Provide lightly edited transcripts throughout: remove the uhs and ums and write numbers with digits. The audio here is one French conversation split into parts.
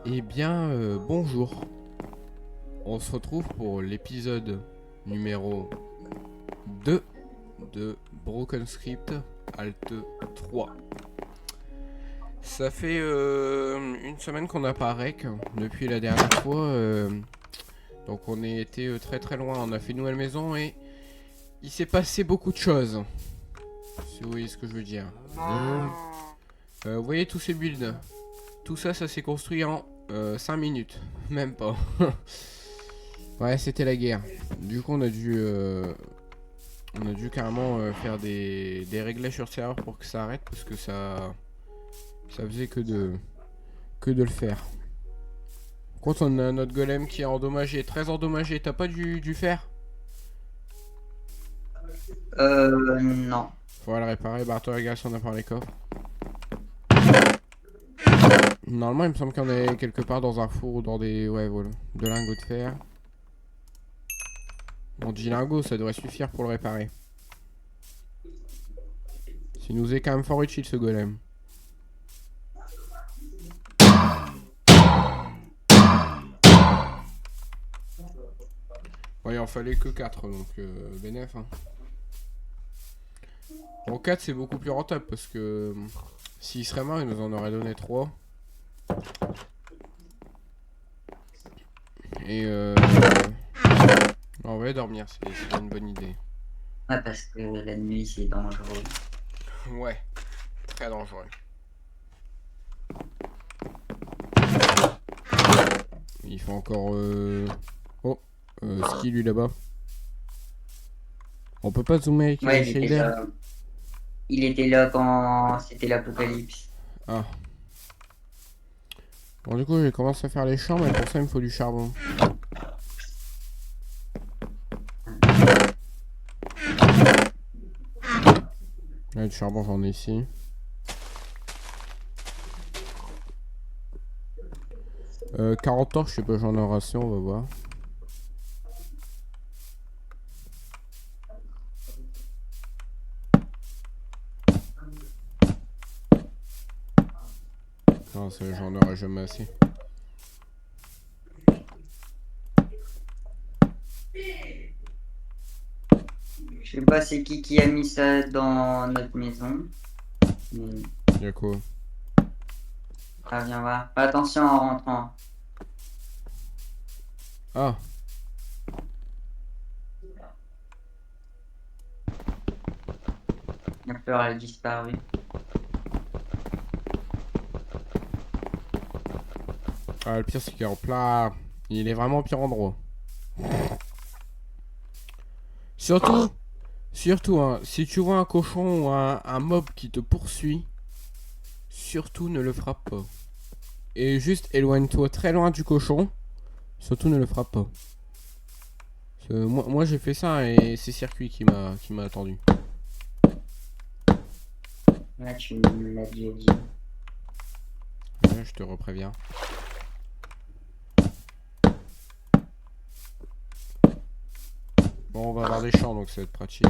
Eh bien, bonjour. On se retrouve pour l'épisode numéro 2 de Broken Script Alt 3. Ça fait une semaine qu'on n'a pas rec depuis la dernière fois. Donc on est été très très loin. On a fait une nouvelle maison et il s'est passé beaucoup de choses. Si vous voyez ce que je veux dire. Vous voyez tous ces builds. Tout ça, ça s'est construit en 5 minutes. Même pas. Ouais, c'était la guerre. Du coup, on a dû carrément faire des réglages sur le serveur pour que ça arrête parce que ça faisait que de le faire. Par contre, on a notre golem qui est endommagé, très endommagé. T'as pas du fer? Non. Faut le réparer. Bah, toi, regarde si on a par les coffres. Normalement, il me semble qu'il y en a quelque part dans un four ou dans des. Ouais, voilà. De lingots de fer. Bon, 10 lingots, ça devrait suffire pour le réparer. Il nous est quand même fort utile ce golem. Ouais, il en fallait que 4, donc bénéf. Hein. Bon, 4 c'est beaucoup plus rentable parce que s'il serait mort, il nous en aurait donné 3. Et on va dormir, c'est une bonne idée. Ouais, parce que la nuit, c'est dangereux. Ouais, très dangereux. Il faut encore... Oh, ski lui là-bas. On peut pas zoomer avec Ouais, les shaders. Il était là quand c'était l'apocalypse. Ah. Bon, du coup, j'ai commencé à faire les champs, mais pour ça, il me faut du charbon. Ouais, du charbon, j'en ai ici. 40 torches, je sais pas, j'en ai en ration, on va voir. Non, j'en aurai jamais assez. Je sais pas c'est qui a mis ça dans notre maison. Mais... Y'a quoi? Ah, viens voir. Attention en rentrant. Ah! La fleur elle a disparu. Ah, le pire, c'est qu'il est en plein. Il est vraiment au pire endroit. Surtout, hein, si tu vois un cochon ou un mob qui te poursuit, surtout ne le frappe pas. Et juste éloigne-toi très loin du cochon, surtout ne le frappe pas. Moi j'ai fait ça et c'est Circuit qui m'a attendu. Là, tu me l'as déjà dit. Ouais, je te repréviens. Bon, on va avoir des champs donc ça va être pratique.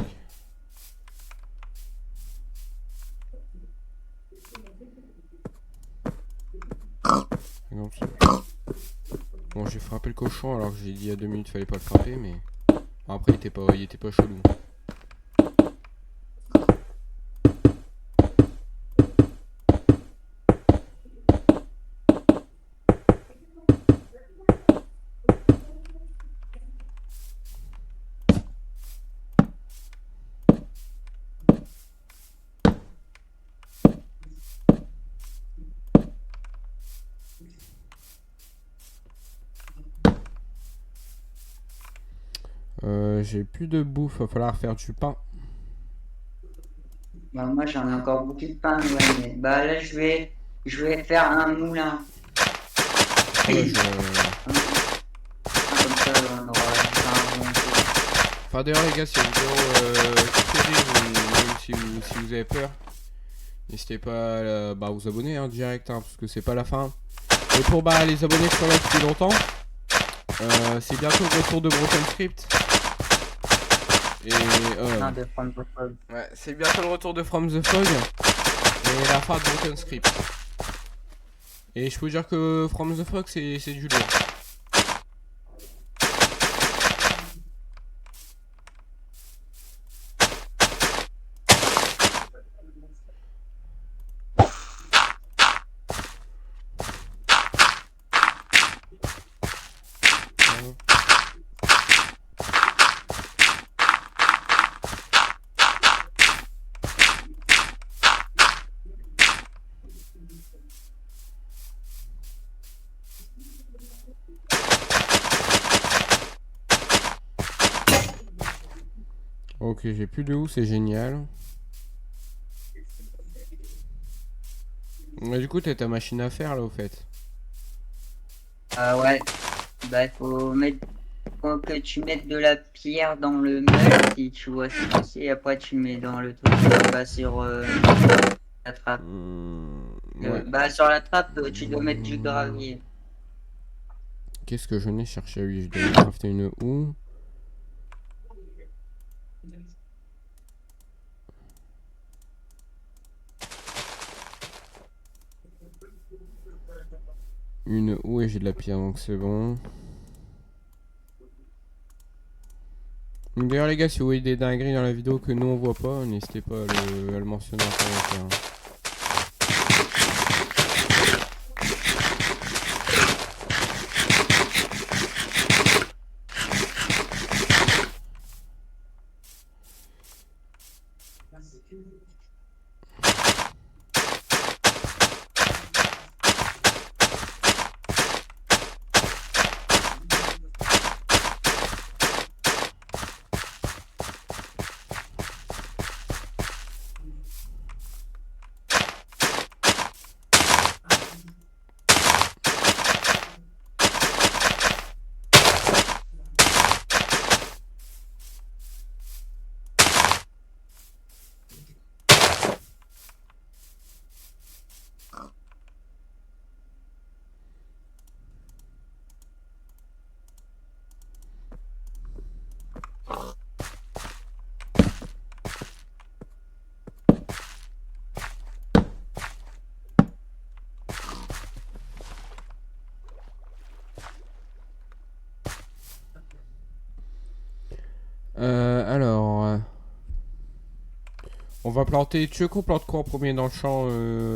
Bon, j'ai frappé le cochon alors que j'ai dit il y a 2 minutes fallait pas le frapper, mais bon, après il était pas chelou. J'ai plus de bouffe, va falloir faire du pain. Bah, moi j'en ai encore beaucoup de pain, ouais, mais bah là je vais faire un moulin. Ouais, Comme ça on aura un bon coup. Enfin d'ailleurs les gars, si la vidéo qui fait rire ou même si vous avez peur, n'hésitez pas à vous abonner hein, direct hein, parce que c'est pas la fin. Et pour les abonnés qui sont là depuis longtemps, c'est bientôt le retour de Broken Script. Et Non, de prendre votre fog. ouais, c'est bientôt le retour de From the Fog et la fin de Broken Script. Et je peux dire que From the Fox, c'est du lourd. Ok, j'ai plus de où, c'est génial. Mais du coup, t'as ta machine à faire là au fait. Ouais, bah faut que tu mettes de la pierre dans le meule si tu vois ce que c'est. Et après tu mets dans le truc bah, sur la trappe. Ouais. Bah sur la trappe, tu dois mettre du gravier. Qu'est-ce que je n'ai cherché? Oui, je devais crafter une houe. Une houe et j'ai de la pierre, donc c'est bon. D'ailleurs les gars, si vous voyez des dingueries dans la vidéo que nous on voit pas, n'hésitez pas à le mentionner en commentaire. Alors, on va planter. Tu veux qu'on plante quoi en premier dans le champ?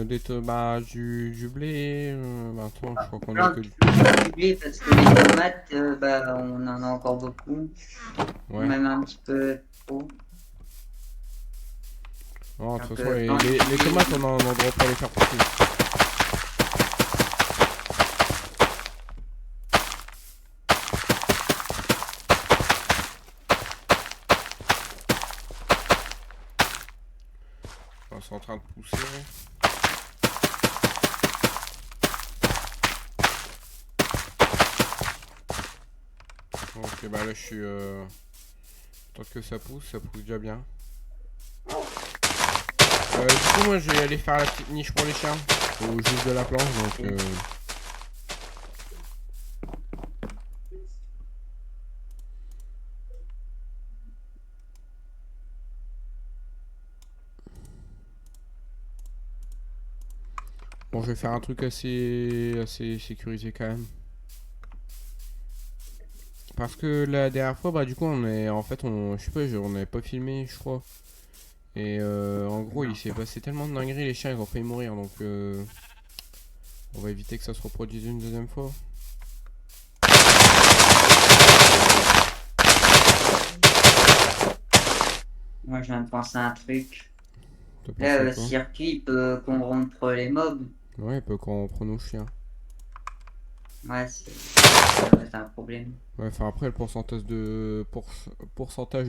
Des tomates, du blé. Maintenant, je crois qu'on a que Plante du. du blé parce que les tomates, bah on en a encore beaucoup. Ouais. Même un petit peu trop. Non, de toute Donc, façon, plante du les blé. tomates, on a un endroit pour les faire pousser. Enfin, c'est en train de pousser. Ok, bah là, je suis. Tant que ça pousse déjà bien. Du coup, moi, je vais aller faire la petite niche pour les chiens. Faut juste de la planche, donc. Bon, je vais faire un truc assez sécurisé quand même. Parce que la dernière fois, bah du coup, je sais pas, on n'avait pas filmé, je crois. Et en gros, il s'est passé tellement de dingueries, les chiens ils ont failli mourir, donc on va éviter que ça se reproduise une deuxième fois. Moi je viens de penser à un truc. T'as pensé Là, à le quoi? circuit il peut corrompre les mobs. Ouais, il peut corrompre nos chiens. Ouais, c'est un problème. Ouais, enfin après, le pourcentage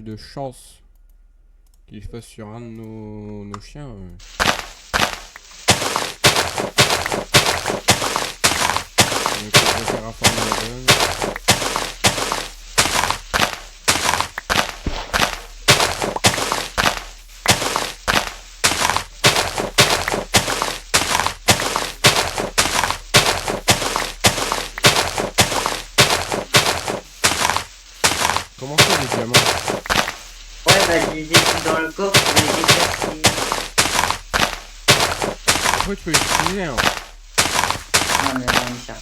de chance qu'il se passe sur un de nos chiens. Donc, je vais faire informer la donne. Comment ça, les diamants? Ouais, bah je les ai mis dans le coffre, je les ai cassés. Après, tu peux les utiliser, hein. Non, mais on y cherche.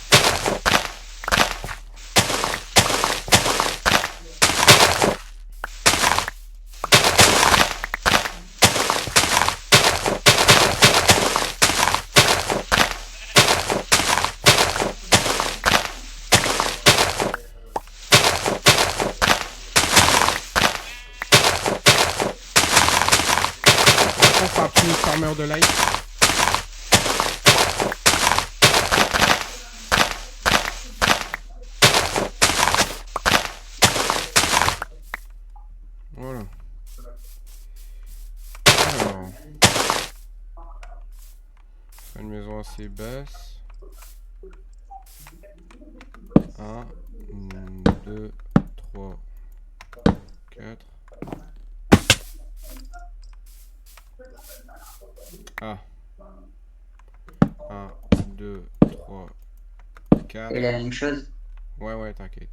On fait un petit farmer de light. Voilà. Alors. C'est une maison assez basse. 1, 2, 3, 4. Ah. 1, 2, 3, 4. Et la même chose. Ouais, t'inquiète.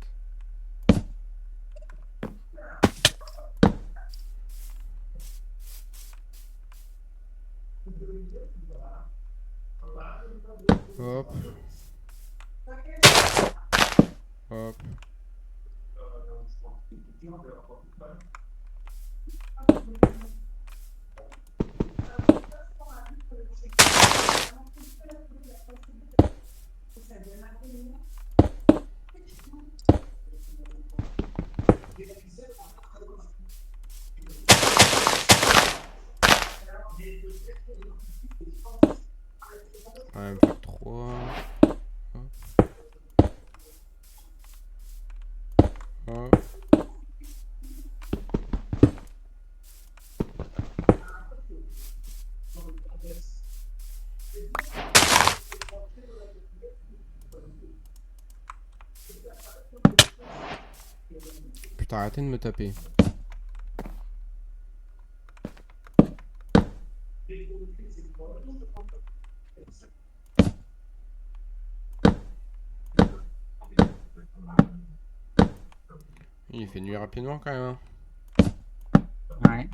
Hop. Hop. Un MP3. Hop. Hop. Putain, arrêtez de me taper. Il fait nuit rapidement quand même. Ouais.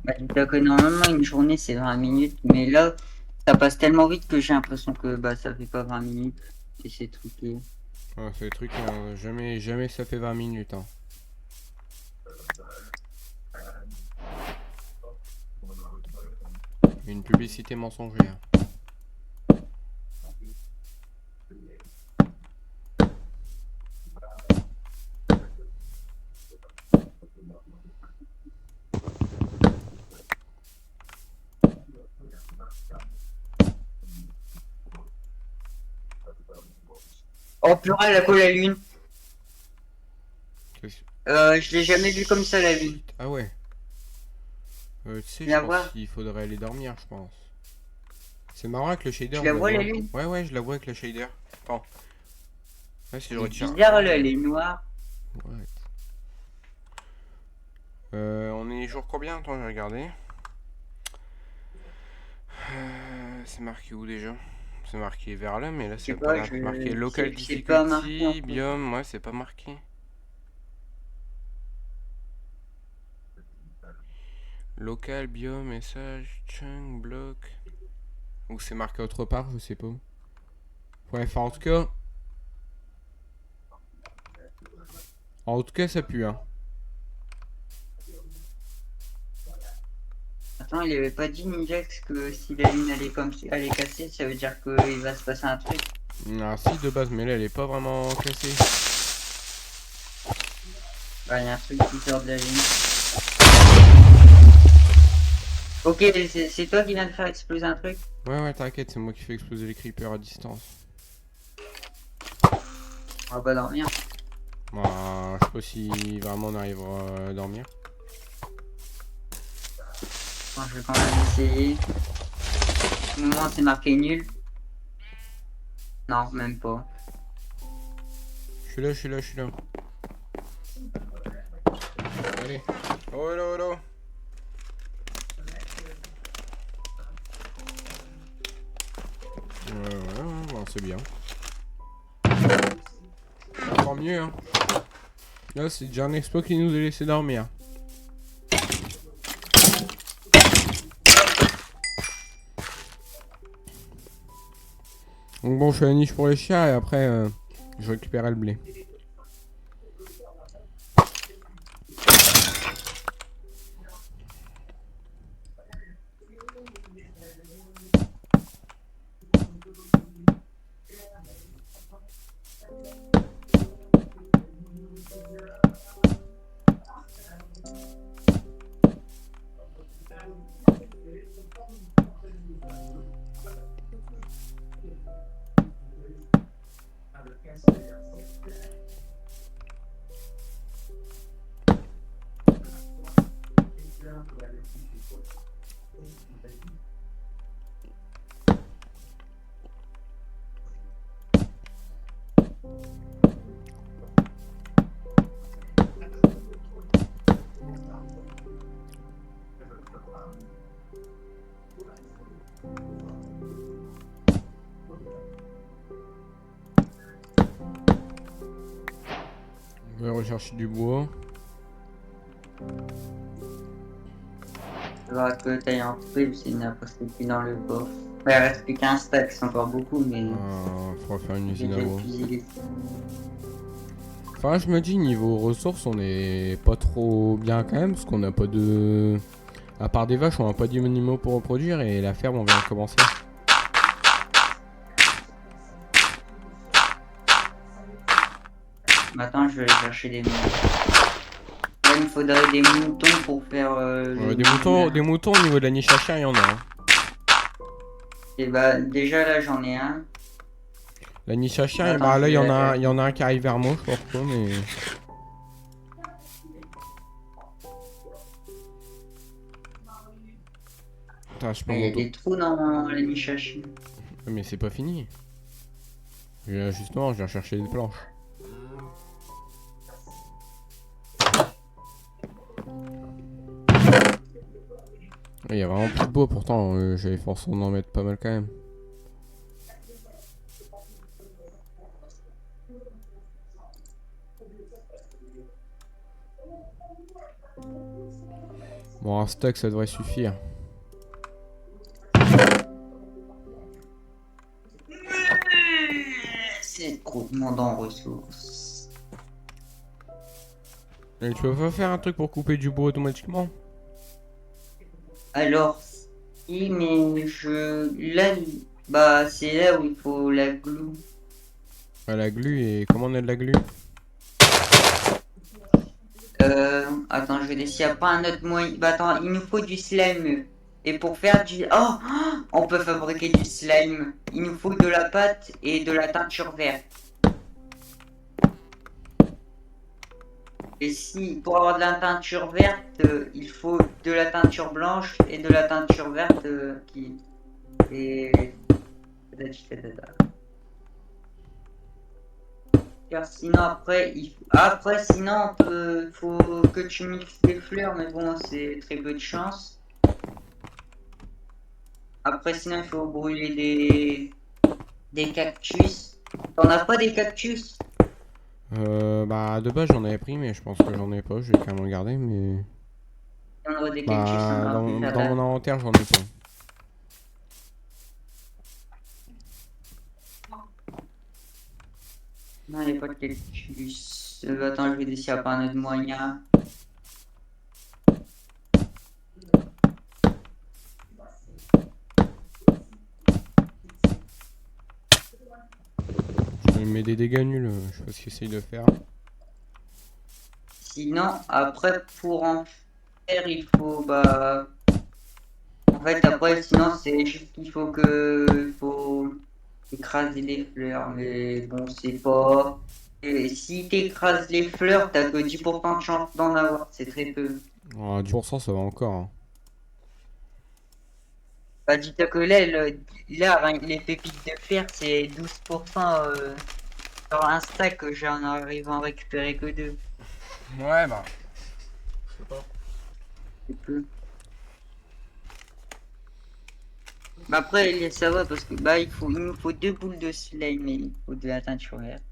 Bah, dis-toi que normalement, une journée, c'est 20 minutes. Mais là, ça passe tellement vite que j'ai l'impression que bah, ça fait pas 20 minutes. Et c'est truqué. Ouais, c'est des trucs, jamais ça fait 20 minutes. Hein. Une publicité mensongère. Oh purée, la colle à lune. Qu'est-ce- Je l'ai jamais vu comme ça, la lune. Ah ouais. Tu sais, je La pense vois? qu'il faudrait aller dormir, je pense. C'est marrant avec le shader. Tu la je vois, la vois. lune? Ouais, je la vois avec le shader. Attends. Ouais, si je C'est retire. bizarre, là, elle est noire. Ouais. On est jour combien? Attends, je vais regarder. C'est marqué où déjà? C'est marqué vers là, mais là Je sais c'est pas pas, là. C'est marqué local c'est pas marqué en difficulty, fait. biome, ouais, c'est pas marqué. Local, biome, message, chunk, bloc. Ou c'est marqué autre part, je sais pas. Bref, en tout cas, ça pue, hein. Attends, il avait pas dit Ninjax que si la lune allait casser, ça veut dire qu'il va se passer un truc. Ah, si, de base, mais là, elle est pas vraiment cassée. Bah, il y a un truc qui sort de la lune. Ok, c'est toi qui viens de faire exploser un truc? Ouais, t'inquiète, c'est moi qui fais exploser les creepers à distance. On va pas dormir. Bah, je sais pas si vraiment on arrivera à dormir. Bon, je vais quand même essayer. Au moment, c'est marqué nul. Non, même pas. Je suis là. Allez. Oh, hello. Ouais, bon, c'est bien. Encore mieux, hein. Là, c'est déjà un exploit qui nous a laissé dormir. Donc bon, je fais la niche pour les chiens et après, je récupérerai le blé. Je vais rechercher du bois. Il faudra que t'ailles en trouver, c'est n'importe plus dans le coffre. Ouais, il reste plus qu'un stack, c'est encore beaucoup, mais Faudra faire une j'ai usine à déjà bois. épuisé les... Enfin, je me dis, niveau ressources, on est pas trop bien quand même, parce qu'on n'a pas de... À part des vaches, on n'a pas d'animaux pour reproduire, et la ferme, on vient de commencer. Maintenant, je vais aller chercher des moutons. Là, il me faudrait des moutons pour faire Des moutons au niveau de la niche à chien, il y en a. Hein. Et bah, déjà là, j'en ai un. La niche à chien, Attends, bah là, je il y en vais a, la il y en a un qui arrive vers moi, je pense, mais... Putain, je peux Il y a monter. des trous dans la niche à chien. Mais c'est pas fini. Justement, je viens chercher des planches. Il y a vraiment plus de bois, pourtant, j'avais forcé d'en mettre pas mal quand même. Bon, un stack, ça devrait suffire. C'est trop demandant en ressources. Et tu veux pas faire un truc pour couper du bois automatiquement? Alors, si, mais je... Là, bah, c'est là où il faut la glue. Ah, la glu, et comment on a de la glu? Attends, je vais laisser. Il n'y a pas un autre moyen. Bah, attends, il nous faut du slime. Et pour faire du... Oh, on peut fabriquer du slime. Il nous faut de la pâte et de la teinture verte. Et si, pour avoir de la teinture verte, il faut de la teinture blanche et de la teinture verte qui... Et... Car sinon après, après sinon faut que tu mixes des fleurs, mais bon c'est très peu de chance. Après sinon il faut brûler des cactus. T'en as pas des cactus? Bah, de base, j'en avais pris, mais je pense que j'en ai pas. Je vais quand même regarder, mais... Il y en aura des cactus, on Bah, aura pu faire dans la... mon inventaire, j'en ai pas. Non, il n'y a pas de cactus. Attends, je vais essayer à pas un autre moyen. Je vais mettre des dégâts nuls, je sais pas ce qu'il essaye de faire. Sinon, après pour en faire, il faut bah... En fait après sinon c'est juste qu'il faut que... Il faut écraser les fleurs, mais bon c'est pas... Et si t'écrases les fleurs, t'as que 10% de chance d'en avoir, c'est très peu. Ah, 10%, ça va encore. Hein. Bah dis-toi que là, là, les pépites de fer, c'est 12% sur un stack que j'en arrive à en récupérer que 2. Ouais, bah... Je sais pas. C'est peu. Bah après, ça va parce que bah il nous faut 2 boules de slime et il faut de la teinture verte.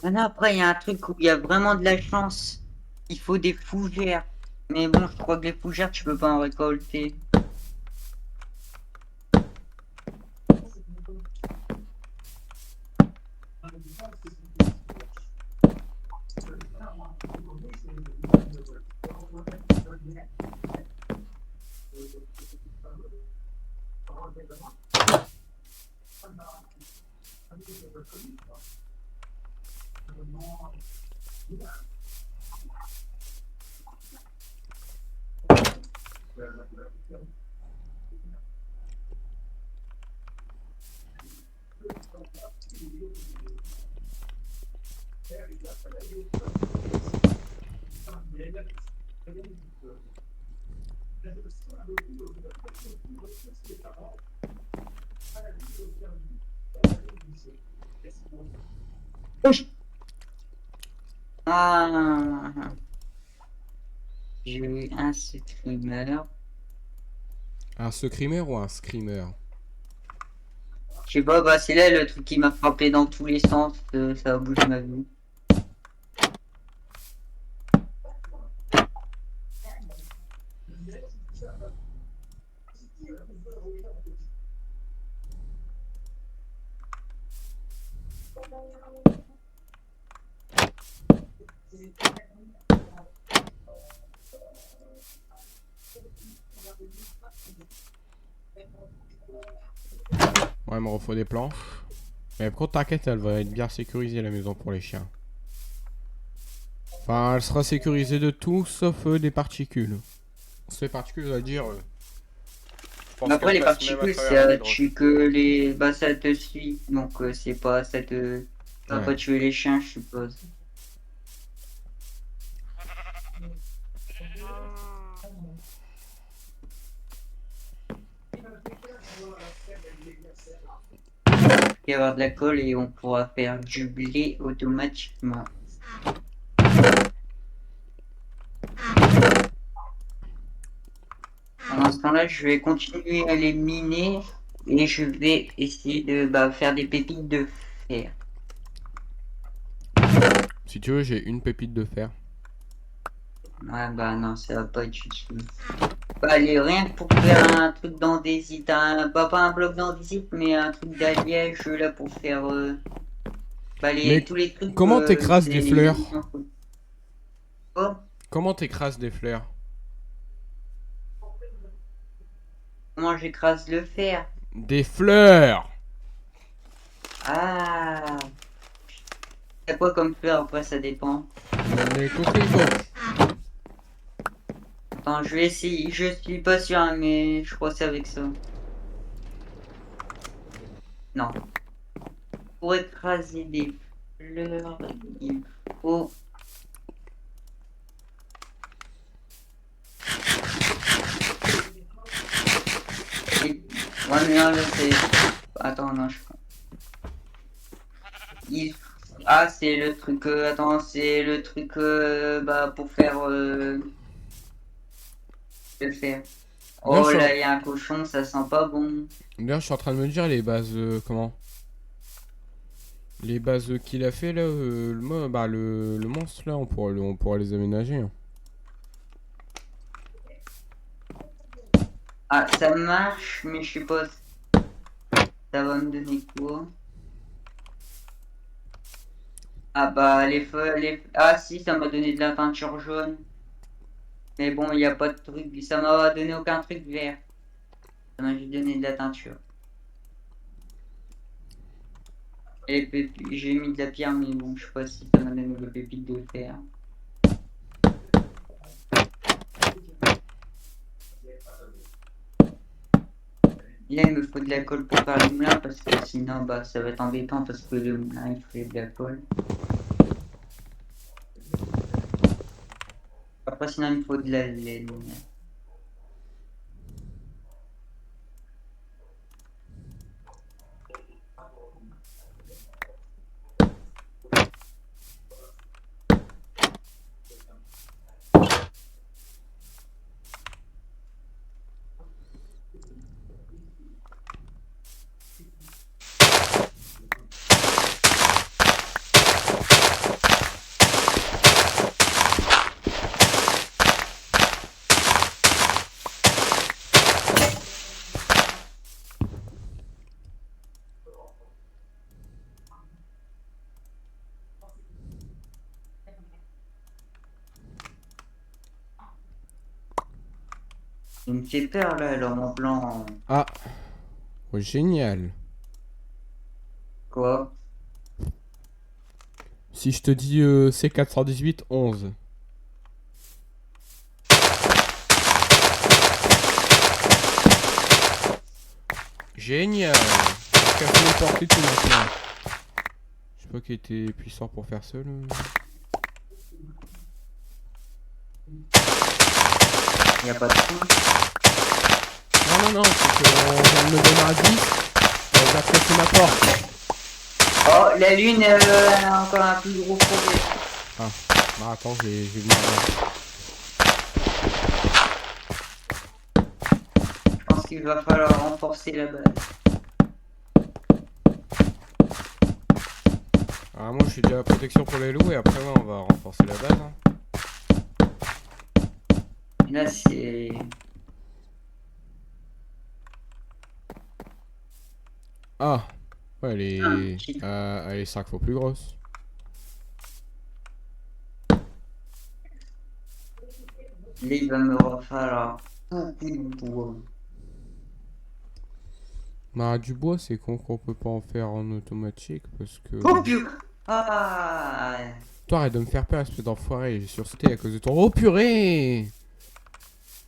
Maintenant, après, il y a un truc où il y a vraiment de la chance. Il faut des fougères. Mais bon, je crois que les fougères, tu peux pas en récolter. Ah, j'ai eu un screamer. Un screamer ou un screamer? Je sais pas, bah c'est là le truc qui m'a frappé dans tous les sens. Ça a bougé ma vie. Ouais, il me refaut des planches. Mais par contre, t'inquiète, elle va être bien sécurisée la maison pour les chiens. Enfin, elle sera sécurisée de tout sauf des particules. Ces particules, ça veut dire. Je pense Après, qu'elles les passent même à particules, travers la ça vitre. tue que les. Bah, ça te suit. Donc, c'est pas. Ça va Ouais. pas tuer les chiens, je suppose. Il va y avoir de la colle et on pourra faire du blé automatiquement. Pendant ce temps-là, je vais continuer à les miner et je vais essayer de faire des pépites de fer. Si tu veux, j'ai une pépite de fer. Ouais, bah non, ça va pas être utile. Bah, allez, rien que pour faire un truc d'andésite, bah, pas un bloc d'andésite, mais un truc d'alliage là pour faire Mais tous les trucs, comment t'écrases des fleurs? il en faut. Oh, Comment t'écrases des fleurs? comment j'écrase le fer? Des fleurs! Ah, c'est quoi comme fleur? Après, ça dépend. Les coquelicots. Attends, je vais essayer. Je suis pas sûr, hein, mais je crois que c'est avec ça. Non. Pour écraser des fleurs, il faut. Ouais, mais non, là, c'est. Attends, non, je. Il... Ah, c'est le truc. Attends, c'est le truc pour faire le fer. D'ailleurs, Oh là, il y a un cochon, ça sent pas bon. je suis en train de me dire les bases. Comment? Les bases qu'il a fait là, le monstre là, on pourra les aménager, hein. Ah, ça marche, mais je sais pas. Ça va me donner quoi? Ah bah les feux, Ah si, ça m'a donné de la peinture jaune. Mais bon, il n'y a pas de truc. Ça m'a donné aucun truc vert. Ça m'a juste donné de la teinture. J'ai mis de la pierre, mais bon, je sais pas si ça m'a donné des pépites de fer. Là, il me faut de la colle pour faire le moulin parce que sinon, bah, ça va être embêtant parce que le moulin, il faut de la colle. Après, sinon, il me faut de la laine. Il me fait peur là, l'homme en blanc. Ah, oh, génial. Quoi? Si je te dis C418 11. Génial. On va casser les portées tout maintenant. Je sais pas qui était puissant pour faire ça là. Y a pas de trou. Non, c'est qu'on vient de me donner un 10. On va casser ma porte. Oh, la lune, elle a encore un plus gros problème. Ah, bah attends, je vais venir là. Je pense qu'il va falloir renforcer la base. Ah, moi je suis déjà la protection pour les loups et après ouais, on va renforcer la base. Hein. Là, c'est. Ah, ouais, Chic. elle est 5 fois plus grosse. Là, il va me falloir beaucoup de bois. Bah, du bois, c'est con qu'on peut pas en faire en automatique parce que. Oh purée! Ah! Toi, arrête de me faire peur, espèce d'enfoiré. J'ai sursauté à cause de ton. Oh purée!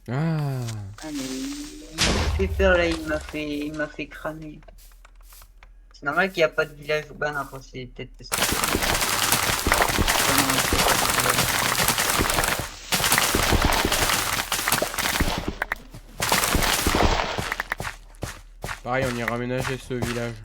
Ah! Ah, mais il m'a fait peur là, il m'a fait cramer. C'est normal qu'il n'y a pas de village urbain, après c'est peut-être parce que. Pareil, on ira aménager ce village.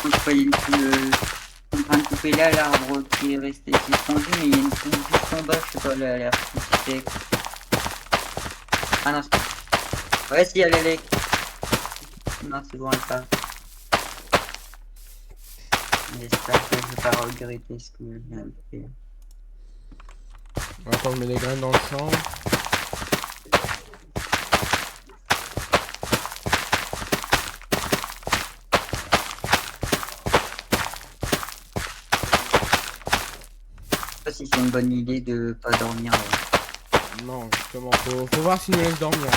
Je croyais en train de couper là l'arbre qui est resté suspendu, mais il y a une pousse juste en bas, je sais pas, l'air architecte. Ah non, c'est. Ouais, si, elle est avec. Non, c'est bon, elle part. J'espère que je vais pas regretter ce que je viens de faire. Attends, je mets des graines dans le champ. Je sais pas si c'est une bonne idée de pas dormir. Non, justement, faut voir s'il nous laisse dormir.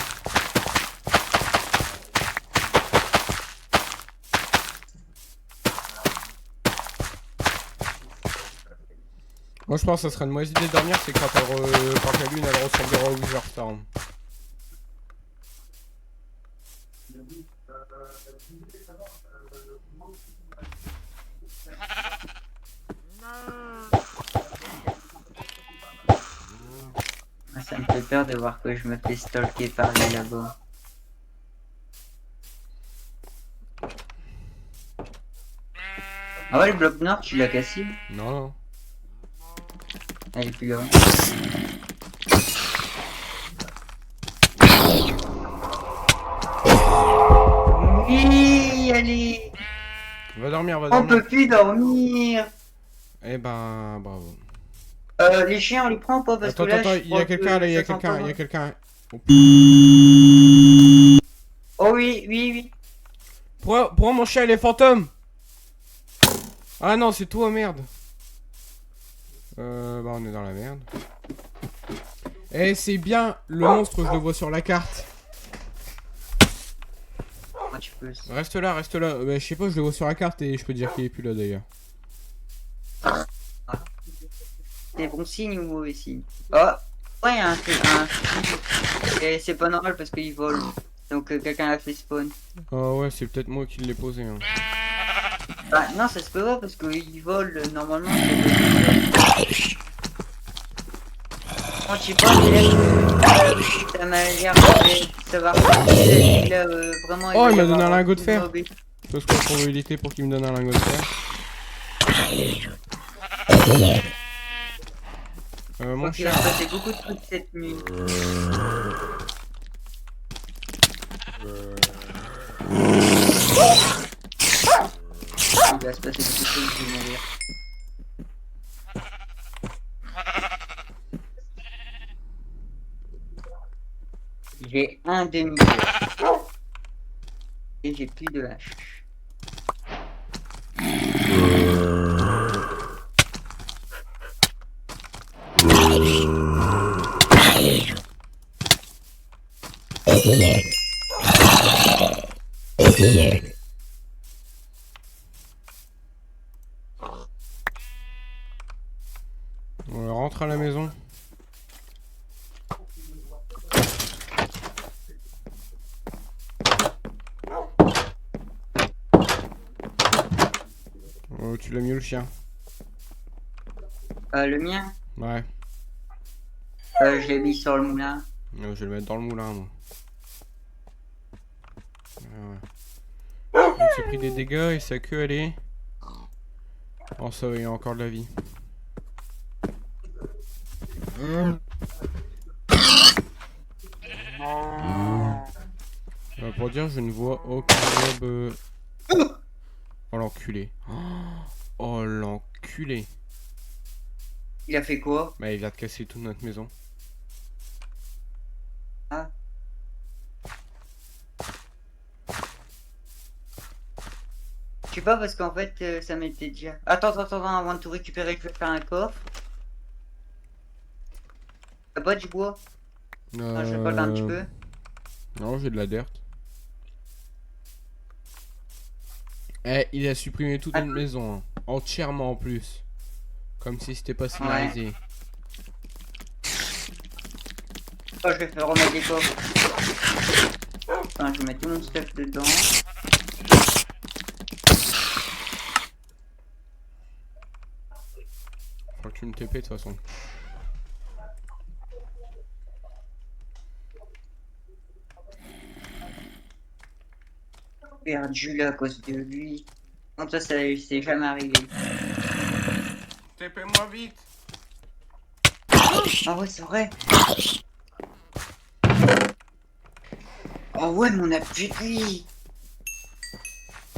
Moi je pense que ça serait une mauvaise idée de dormir, c'est quand la lune elle ressemblera au Wither Storm. Ça me fait peur de voir que je me fais stalker par les là-bas. Ah ouais, le bloc nord, tu l'as cassé? Non, non. Ah, il est plus grand. Oui, allez! Va dormir, va On dormir. peut plus dormir! Eh ben, bravo. Les chiens, on les prend pas parce Attends, que là, attends, je il y a crois quelqu'un que là, il y a ça quelqu'un, s'entend. il y a quelqu'un. Oh oui, oui, oui. Pourquoi mon chien il est fantôme? Ah non, c'est toi, merde. Bah on est dans la merde. Eh, c'est bien, le monstre, je le vois sur la carte. Moi, tu peux. Reste là, reste là. Bah, je sais pas, je le vois sur la carte et je peux dire qu'il est plus là d'ailleurs. C'est bon signe ou mauvais signe? Oh! Ouais, et c'est pas normal parce qu'il vole. Donc quelqu'un l'a fait spawn. Ah ouais, c'est peut-être moi qui l'ai posé. Hein. Bah non, ça se peut pas parce qu'il vole normalement. Quand tu penses, ça m'a l'air de savoir il a vraiment. Oh, il m'a va y donné un avoir lingot de beaucoup fer. mauvais. Je pose quoi la probabilité pour qu'il me donne un lingot de fer? Mon Donc, il a cher. passé beaucoup de trucs cette nuit. Il va se passer beaucoup de choses, je vais mourir. J'ai un demi-cœur. Et j'ai plus de hache. On rentre à la maison. Oh, tu l'as mis où le chien? Le mien, Ouais. je l'ai mis sur le moulin. Je vais le mettre dans le moulin, moi. Ouais. Il s'est pris des dégâts et sa queue, elle est... Oh, ça va, il y a encore de la vie. Pour dire, je ne vois aucun mob... Oh, l'enculé. Oh, l'enculé. Il a fait quoi? Bah, il vient de casser toute notre maison. Ah. Je sais pas parce qu'en fait ça m'était déjà. Attends, avant de tout récupérer, je vais faire un coffre. T'as pas du bois? Non, je vais pas un petit peu. Non, j'ai de la dirt. Eh, il a supprimé toute notre maison, hein. Entièrement en plus. Comme si c'était pas scénarisé. Oh, je vais faire remettre des coffres. Attends, je vais mettre tout mon stuff dedans. Faut que tu me TP de toute façon. Perdu là à cause de lui. Non, ça c'est jamais arrivé. TP-moi vite. Ah ouais, c'est vrai. Oh ouais, mais on a plus de lui.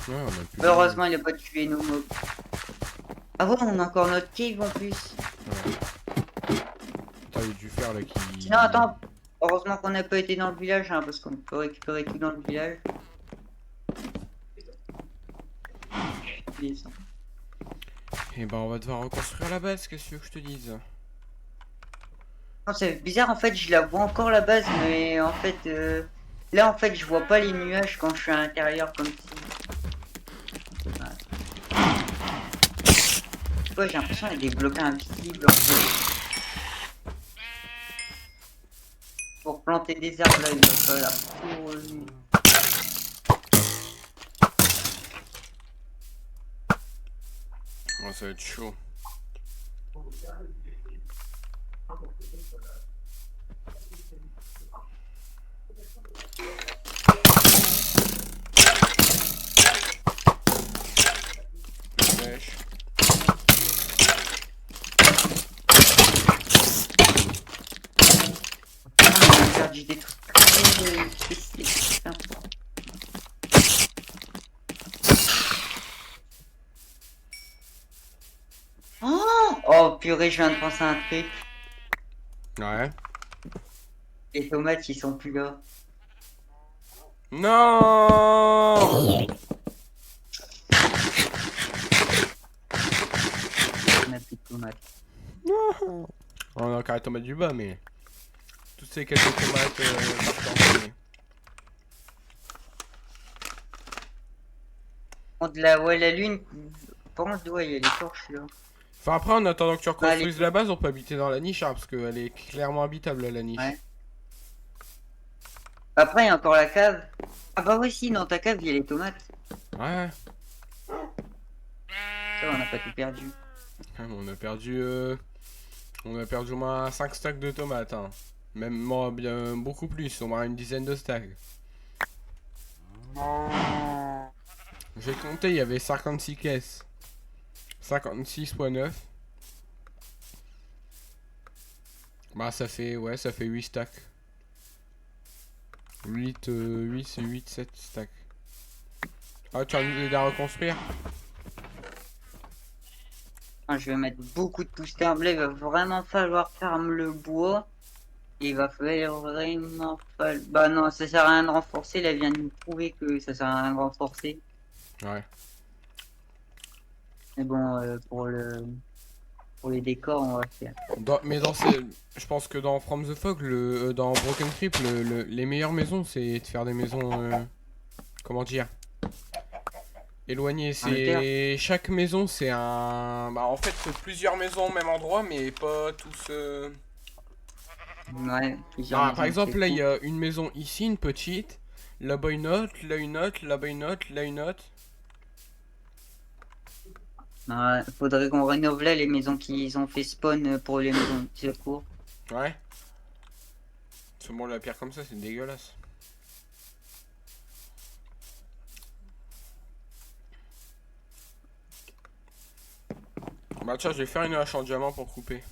Ouais, on a plus Heureusement, il a pas tué nos mobs. Ah ouais, on a encore notre cave en plus. Ouais. T'as eu du fer là qui... Sinon, attends. Heureusement qu'on n'a pas été dans le village, hein, parce qu'on peut récupérer tout dans le village. Et ben on va devoir reconstruire la base, qu'est-ce que tu veux que je te dise? Non, c'est bizarre, en fait, je la vois encore la base, mais en fait, là, en fait, je vois pas les nuages quand je suis à l'intérieur comme si. Ouais. Je sais pas, j'ai l'impression qu'il y a des blocs invisibles en fait. Pour planter des arbres, là, il va falloir tout. Oh, ça va être chaud. Pêche. On a perdu des trucs très spécifiques. Oh purée, je viens de penser à un truc. Ouais. Les tomates, ils sont plus là. Non. On a plus de tomates. Non. On a encore les tomates du bas, mais... Toutes ces quelques tomates partent On de la, ouais, la lune, pense, ouais, il y a les torches là. Enfin après, en attendant que tu reconstruises Allez. la base, on peut habiter dans la niche, hein, parce qu'elle est clairement habitable, la niche. Ouais. Après, il y a encore la cave. Ah bah oui, si, dans ta cave, il y a les tomates. Ouais. Ça, on n'a pas tout perdu. On a perdu... On a perdu au moins 5 stacks de tomates, hein. Même moi, bien beaucoup plus, au moins une dizaine de stacks. J'ai compté, il y avait 56 caisses. 56.9. Bah ça fait, ouais, ça fait 8 stacks. 8, 8 c'est 8, 7 stacks. Ah, tu vas nous aider à reconstruire? Ah, je vais mettre beaucoup de booster blé, il va vraiment falloir farm le bois. Il va falloir vraiment pas... Bah non, ça sert à rien de renforcer, là, elle vient de nous prouver que ça sert à rien de renforcer. Ouais. Mais bon, pour les décors, on va faire. Mais dans ces... Je pense que dans From the Fog, dans Broken Crypt, les meilleures maisons, c'est de faire des maisons... comment dire? Éloignées. En hauteur. C'est... Chaque maison, c'est un... Bah, en fait, c'est plusieurs maisons au même endroit, mais pas tous... Ouais, plusieurs Ah, par maisons, exemple, c'est là, il cool. y a une maison ici, une petite. Là-bas, une autre. Là, une autre. Là-bas, une autre. Là, une autre. Ouais, faudrait qu'on rénove là les maisons qu'ils ont fait spawn pour les maisons de secours. Ouais. C'est bon, la pierre comme ça, c'est dégueulasse. Bah tiens, je vais faire une hache en diamant pour couper.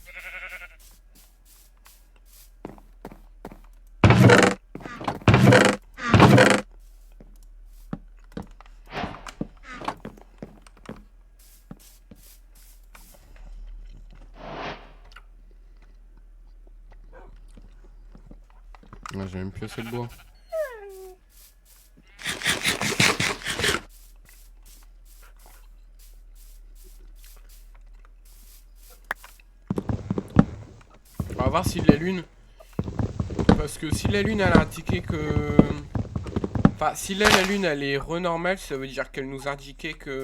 Ouais, j'ai même plus assez de bois. On va voir si la lune... Parce que si la lune elle a indiqué que... Enfin, si là la lune elle est renormale, ça veut dire qu'elle nous indiquait que...